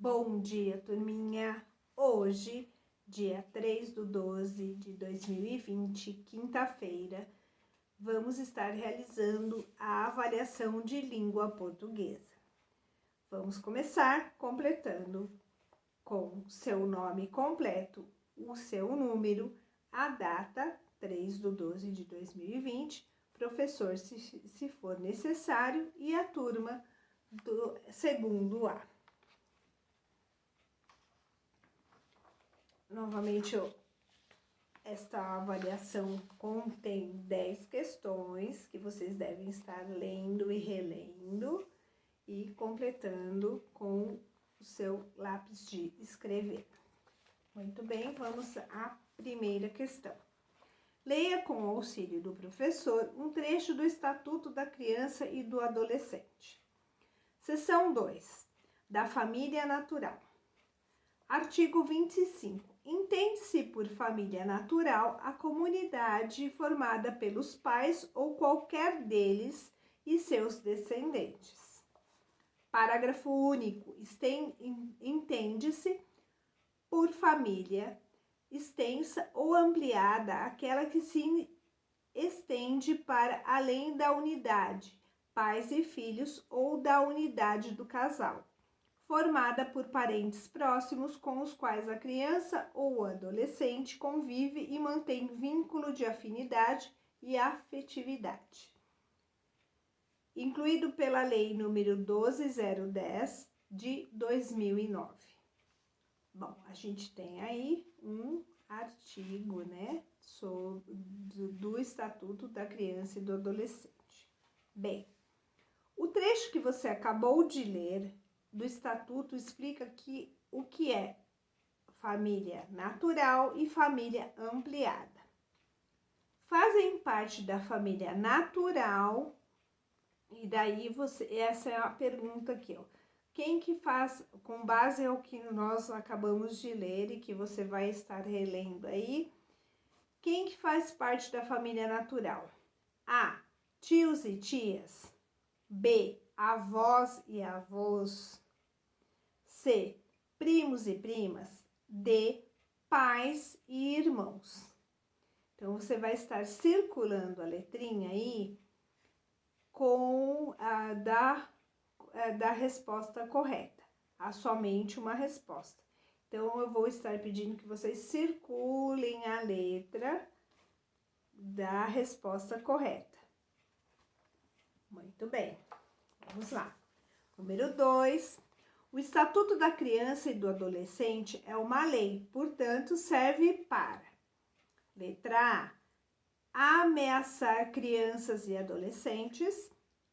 Bom dia, turminha! Hoje, dia 3/12/2020, quinta-feira, vamos estar realizando a avaliação de língua portuguesa. Vamos começar completando com seu nome completo, o seu número, a data 3/12/2020, professor se for necessário e a turma do segundo A. Novamente, esta avaliação contém 10 questões que vocês devem estar lendo e relendo e completando com o seu lápis de escrever. Muito bem, vamos à primeira questão. Leia com o auxílio do professor um trecho do Estatuto da Criança e do Adolescente. Seção 2. Da família natural. Artigo 25. Entende-se por família natural a comunidade formada pelos pais ou qualquer deles e seus descendentes. Parágrafo único. Entende-se por família extensa ou ampliada aquela que se estende para além da unidade, pais e filhos, ou da unidade do casal, formada por parentes próximos com os quais a criança ou o adolescente convive e mantém vínculo de afinidade e afetividade. Incluído pela Lei nº 12.010 de 2009. Bom, a gente tem aí um artigo, né, do Estatuto da Criança e do Adolescente. Bem, o trecho que você acabou de ler do Estatuto explica o que é família natural e família ampliada. Fazem parte da família natural, e daí essa é a pergunta aqui, ó. Quem que faz, com base ao que nós acabamos de ler e que você vai estar relendo aí, quem que faz parte da família natural? A. Tios e tias. B. Avós e avós. C. Primos e primas. D. Pais e irmãos. Então, você vai estar circulando a letrinha aí com a da resposta correta. Há somente uma resposta. Então, eu vou estar pedindo que vocês circulem a letra da resposta correta. Muito bem. Vamos lá. Número 2. O Estatuto da Criança e do Adolescente é uma lei, portanto, serve para: letra A, ameaçar crianças e adolescentes.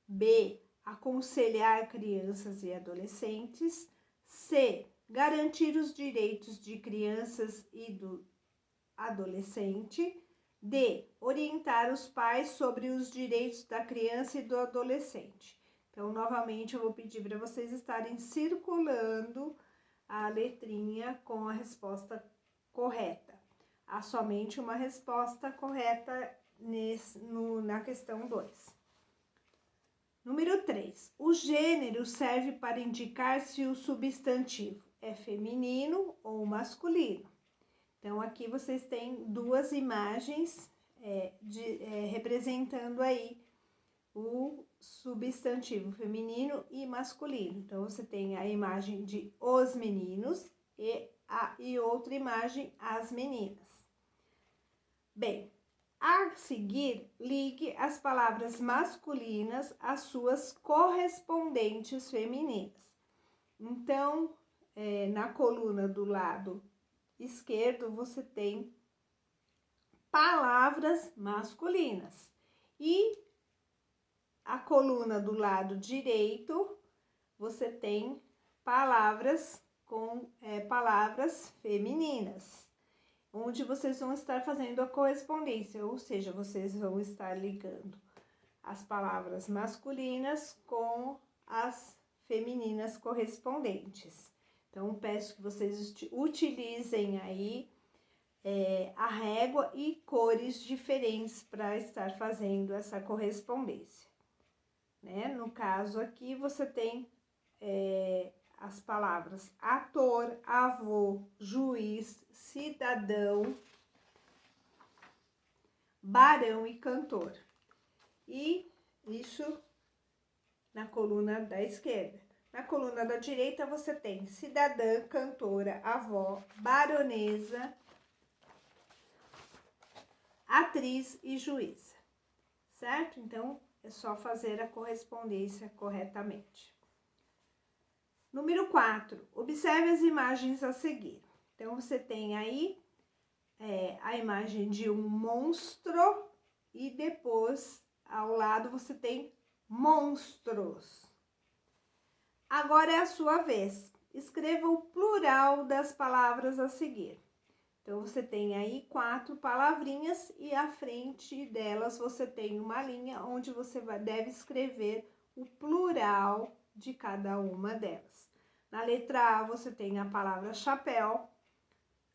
B, aconselhar crianças e adolescentes. C, garantir os direitos de crianças e do adolescente. D, orientar os pais sobre os direitos da criança e do adolescente. Então, novamente, eu vou pedir para vocês estarem circulando a letrinha com a resposta correta. Há somente uma resposta correta na questão 2. Número 3. O gênero serve para indicar se o substantivo é feminino ou masculino. Então, aqui vocês têm duas imagens representando aí o substantivo feminino e masculino. Então, você tem a imagem de os meninos e outra imagem, as meninas. Bem, a seguir, ligue as palavras masculinas às suas correspondentes femininas. Então, na coluna do lado esquerdo, você tem palavras masculinas. E a coluna do lado direito, você tem palavras com palavras femininas, onde vocês vão estar fazendo a correspondência, ou seja, vocês vão estar ligando as palavras masculinas com as femininas correspondentes. Então, peço que vocês utilizem aí a régua e cores diferentes para estar fazendo essa correspondência. Né? No caso aqui, você tem as palavras ator, avô, juiz, cidadão, barão e cantor. E isso na coluna da esquerda. Na coluna da direita você tem cidadã, cantora, avó, baronesa, atriz e juíza, certo? Então, é só fazer a correspondência corretamente. Número 4, observe as imagens a seguir. Então, você tem aí a imagem de um monstro e depois, ao lado, você tem monstros. Agora é a sua vez. Escreva o plural das palavras a seguir. Então, você tem aí 4 palavrinhas e à frente delas você tem uma linha onde você deve escrever o plural de cada uma delas. Na letra A, você tem a palavra chapéu.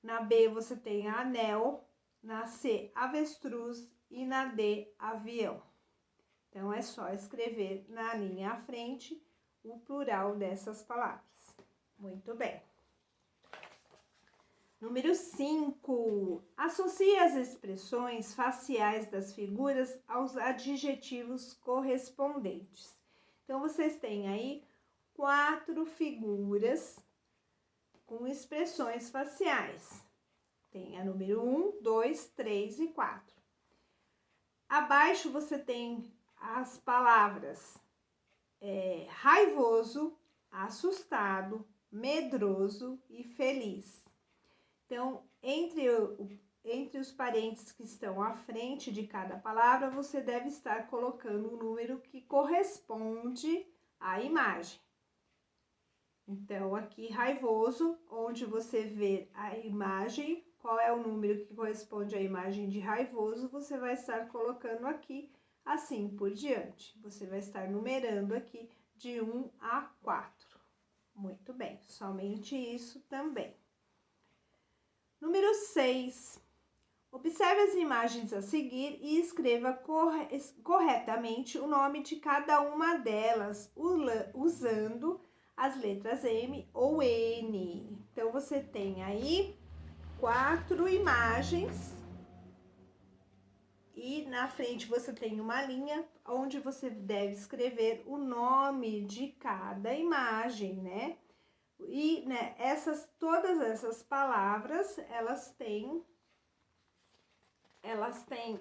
Na B, você tem anel. Na C, avestruz. E na D, avião. Então, é só escrever na linha à frente o plural dessas palavras. Muito bem. Número 5. Associe as expressões faciais das figuras aos adjetivos correspondentes. Então, vocês têm aí 4 figuras com expressões faciais. Tem a número 1, 2, 3 e 4. Abaixo você tem as palavras raivoso, assustado, medroso e feliz. Então, entre os parênteses que estão à frente de cada palavra, você deve estar colocando o número que corresponde à imagem. Então, aqui, raivoso, onde você vê a imagem, qual é o número que corresponde à imagem de raivoso, você vai estar colocando aqui, assim por diante. Você vai estar numerando aqui de 1 a 4. Muito bem, somente isso também. Número 6. Observe as imagens a seguir e escreva corretamente o nome de cada uma delas, usando as letras M ou N. Então, você tem aí 4 imagens e na frente você tem uma linha onde você deve escrever o nome de cada imagem, né? E né, todas essas palavras, elas têm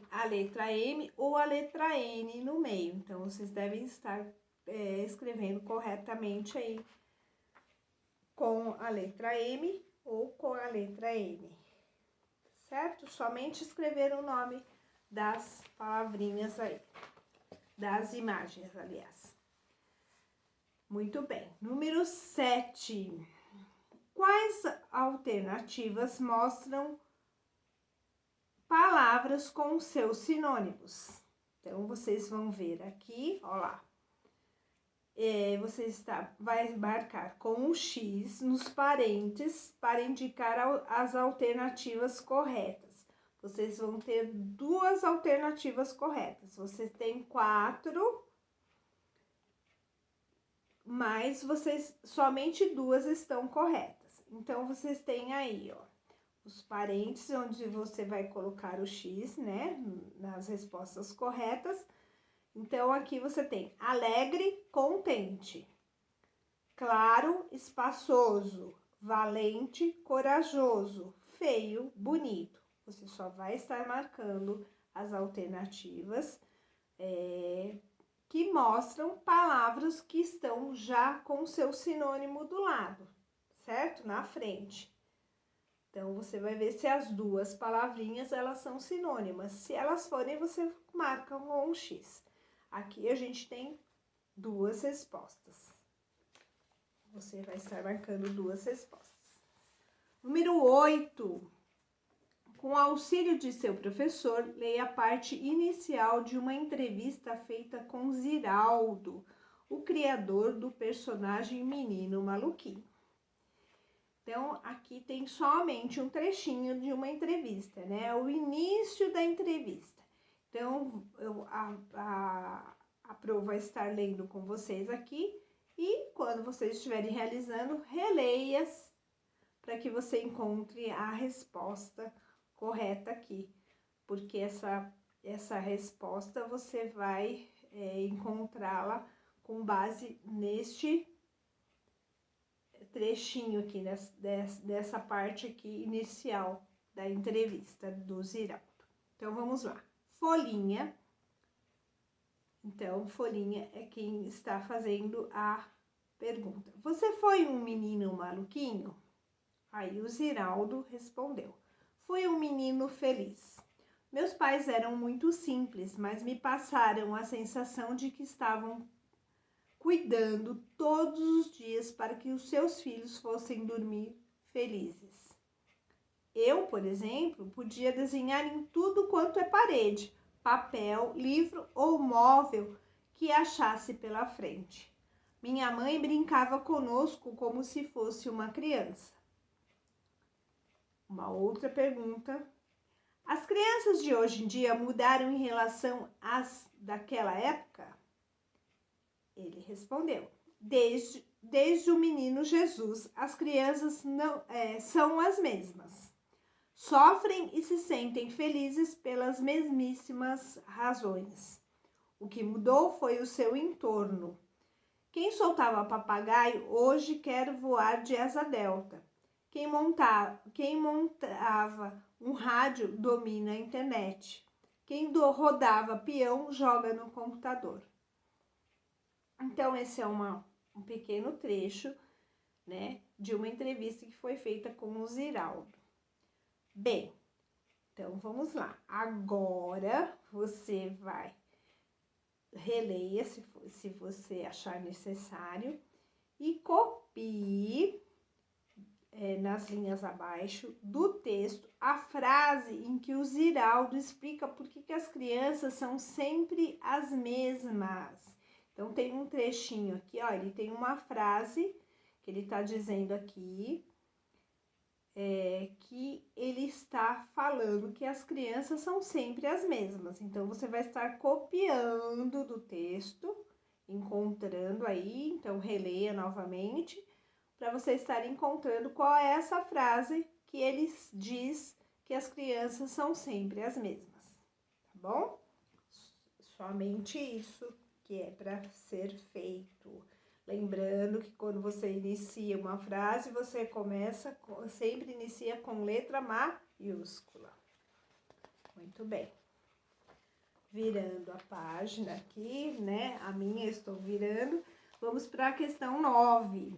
a letra M ou a letra N no meio. Então, vocês devem estar escrevendo corretamente aí com a letra M ou com a letra N, certo? Somente escrever o nome das palavrinhas aí, das imagens, aliás. Muito bem. Número 7. Quais alternativas mostram palavras com seus sinônimos? Então, vocês vão ver aqui, ó lá. Você vai marcar com um X nos parênteses para indicar as alternativas corretas. Vocês vão ter 2 alternativas corretas. Vocês têm 4, mas somente 2 estão corretas. Então, vocês têm aí, ó, os parênteses onde você vai colocar o X, né, nas respostas corretas. Então, aqui você tem alegre, contente, claro, espaçoso, valente, corajoso, feio, bonito. Você só vai estar marcando as alternativas que mostram palavras que estão já com o seu sinônimo do lado, certo? Na frente. Então, você vai ver se as 2 palavrinhas, elas são sinônimas. Se elas forem, você marca com um X. Aqui a gente tem 2 respostas. Você vai estar marcando 2 respostas. Número 8. Com auxílio de seu professor, leia a parte inicial de uma entrevista feita com Ziraldo, o criador do personagem Menino Maluquinho. Então, aqui tem somente um trechinho de uma entrevista, né? O início da entrevista. Então, a Pro vai estar lendo com vocês aqui E quando vocês estiverem realizando, releia para que você encontre a resposta correta aqui, porque essa resposta você vai encontrá-la com base neste trechinho aqui, dessa parte aqui inicial da entrevista do Ziraldo. Então, vamos lá. Folhinha. Então, Folhinha é quem está fazendo a pergunta. Você foi um menino maluquinho? Aí o Ziraldo respondeu. Fui um menino feliz. Meus pais eram muito simples, mas me passaram a sensação de que estavam cuidando todos os dias para que os seus filhos fossem dormir felizes. Eu, por exemplo, podia desenhar em tudo quanto é parede, papel, livro ou móvel que achasse pela frente. Minha mãe brincava conosco como se fosse uma criança. Uma outra pergunta. As crianças de hoje em dia mudaram em relação às daquela época? Ele respondeu. Desde o menino Jesus, as crianças não são as mesmas. Sofrem e se sentem felizes pelas mesmíssimas razões. O que mudou foi o seu entorno. Quem soltava papagaio hoje quer voar de asa delta. Quem montava um rádio domina a internet. Quem rodava peão joga no computador. Então, esse é um pequeno trecho, né, de uma entrevista que foi feita com o Ziraldo. Bem, então vamos lá. Agora você vai releia se você achar necessário e copie nas linhas abaixo do texto a frase em que o Ziraldo explica por que as crianças são sempre as mesmas. Então, tem um trechinho aqui, ó, ele tem uma frase que ele está dizendo aqui, que ele está falando que as crianças são sempre as mesmas. Então, você vai estar copiando do texto, encontrando aí, então releia novamente, para você estar encontrando qual é essa frase que ele diz que as crianças são sempre as mesmas, tá bom? Somente isso que é para ser feito. Lembrando que quando você inicia uma frase, você sempre inicia com letra maiúscula. Muito bem. Virando a página aqui, né? A minha estou virando. Vamos para a questão 9.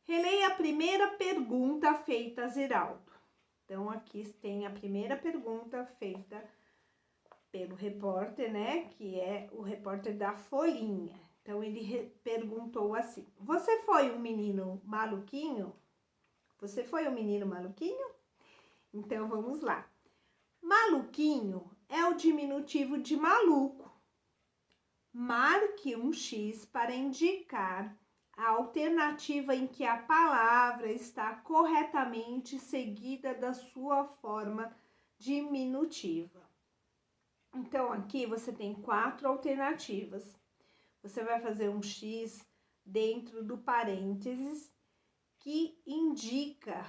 Releia a primeira pergunta feita a Ziraldo. Então, aqui tem a primeira pergunta feita pelo repórter, né? Que é o repórter da Folhinha. Então, ele perguntou assim, você foi um menino maluquinho? Você foi um menino maluquinho? Então, vamos lá. Maluquinho é o diminutivo de maluco. Marque um X para indicar a alternativa em que a palavra está corretamente seguida da sua forma diminutiva. Então, aqui você tem 4 alternativas. Você vai fazer um X dentro do parênteses que indica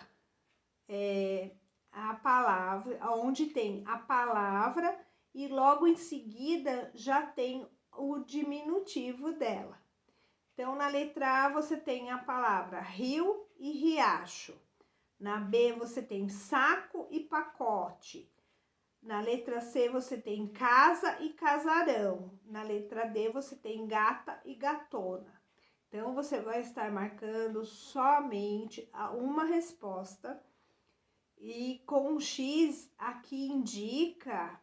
a palavra, onde tem a palavra e logo em seguida já tem o diminutivo dela. Então, na letra A você tem a palavra rio e riacho. Na B você tem saco e pacote. Na letra C você tem casa e casarão. Na letra D você tem gata e gatona. Então, você vai estar marcando somente uma resposta. E com o X aqui indica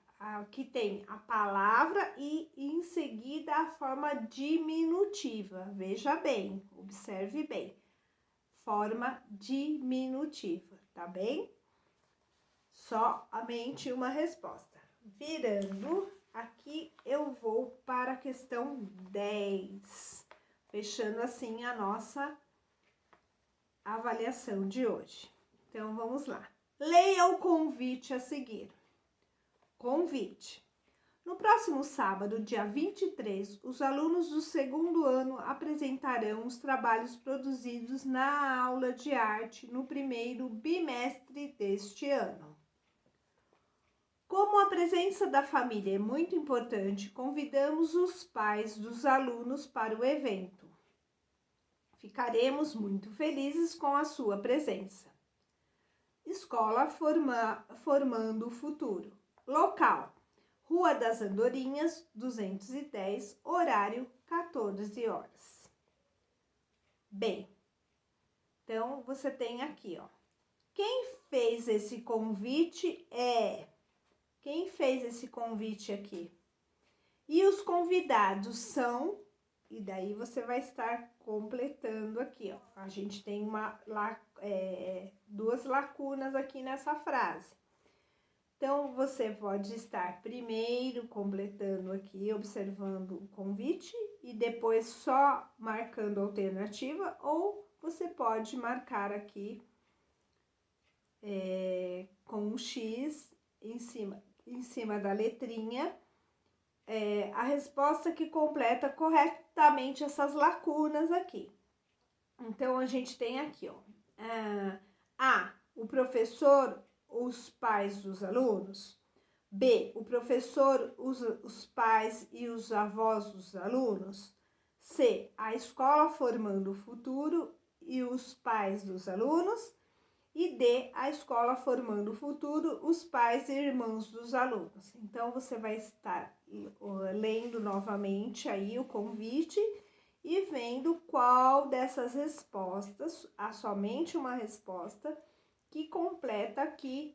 que tem a palavra e em seguida a forma diminutiva. Veja bem, observe bem. Forma diminutiva, tá bem? Somente uma resposta. Virando, aqui eu vou para a questão 10, fechando assim a nossa avaliação de hoje. Então, vamos lá. Leia o convite a seguir. Convite. No próximo sábado, dia 23, os alunos do segundo ano apresentarão os trabalhos produzidos na aula de arte no primeiro bimestre deste ano. Como a presença da família é muito importante, convidamos os pais dos alunos para o evento. Ficaremos muito felizes com a sua presença. Escola Formando o Futuro. Local: Rua das Andorinhas, 210, horário 14 horas. Bem, então você tem aqui, ó. Quem fez esse convite Quem fez esse convite aqui? E os convidados são... E daí você vai estar completando aqui, ó. A gente tem duas lacunas aqui nessa frase. Então, você pode estar primeiro completando aqui, observando o convite, e depois só marcando a alternativa, ou você pode marcar aqui com um X em cima da letrinha, a resposta que completa corretamente essas lacunas aqui. Então, a gente tem aqui, ó, A, o professor, os pais dos alunos. B, o professor, os pais e os avós dos alunos. C, a escola formando o futuro e os pais dos alunos. E D, a escola formando o futuro, os pais e irmãos dos alunos. Então, você vai estar lendo novamente aí o convite e vendo qual dessas respostas, há somente uma resposta, que completa aqui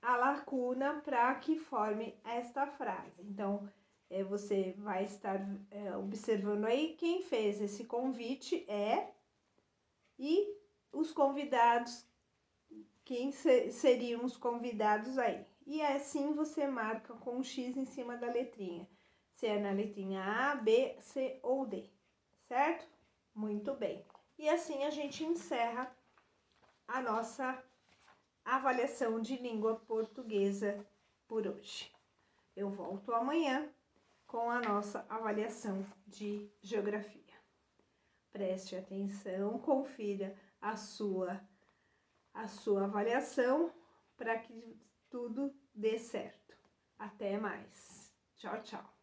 a lacuna para que forme esta frase. Então, você vai estar observando aí quem fez esse convite e os convidados, quem seriam os convidados aí. E assim você marca com um X em cima da letrinha. Se é na letrinha A, B, C ou D, certo? Muito bem. E assim a gente encerra a nossa avaliação de língua portuguesa por hoje. Eu volto amanhã com a nossa avaliação de geografia. Preste atenção, confira a sua avaliação para que tudo dê certo. Até mais. Tchau, tchau.